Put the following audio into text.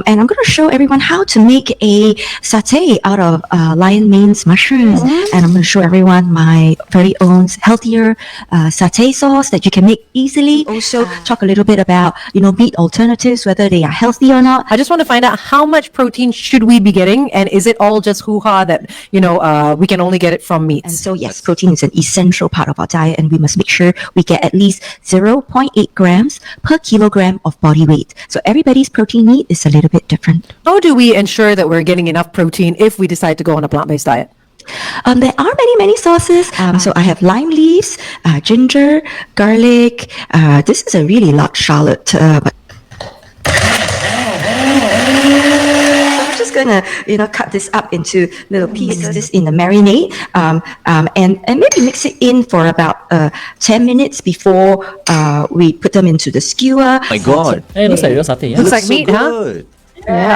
and I'm going to show everyone how to make a satay out of lion mane's mushrooms. And I'm going to show everyone my very own healthier satay sauce that you can make easily. Also talk a little bit about, meat alternatives, whether they are healthy or not. I just want to find out how much protein should we be getting, and is it all just hoo-ha that, we can only get it from meats? And so, yes, protein is an essential part of our diet, and we must make sure we get at least 0.8 grams per kilogram of body weight. So everybody's protein need is a little bit different. How do we ensure that we're getting enough protein if we decide to go on a plant-based diet? There are many sauces. So I have lime leaves, ginger, garlic. This is a really large shallot, but I'm just gonna, cut this up into little pieces. This in the marinade, and maybe mix it in for about 10 minutes before we put them into the skewer. My God. Hey, looks like real satay. Yeah? Looks like so meat, huh? good. Yeah.